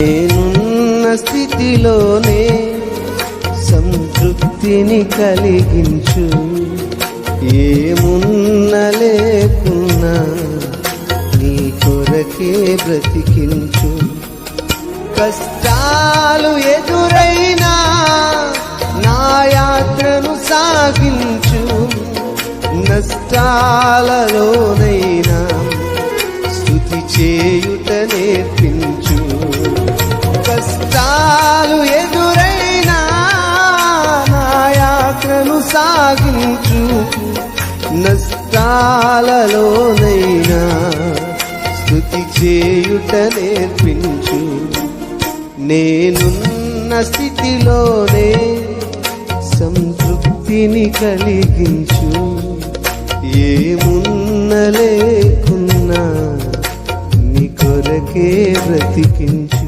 నేనున్న స్థితిలోనే సంతృప్తిని కలిగించు. ఏమున్న లేకున్నా నీ కొరకే బ్రతికించు. కష్టాలు ఎదురైనా నా యాత్రను సాగించు. నష్టాలలోనైనా స్తుతి చేయుట నేర్పించు. కష్టాలు ఎదురైనా నా యాత్రను సాగించు. నష్టాలలోనైనా స్తుతి చేయుట నేర్పించు. నేనున్న స్థితిలోనే సంతృప్తిని కలిగించు. ఏమున్న లేకున్నా నీ కొరకే బ్రతికించు.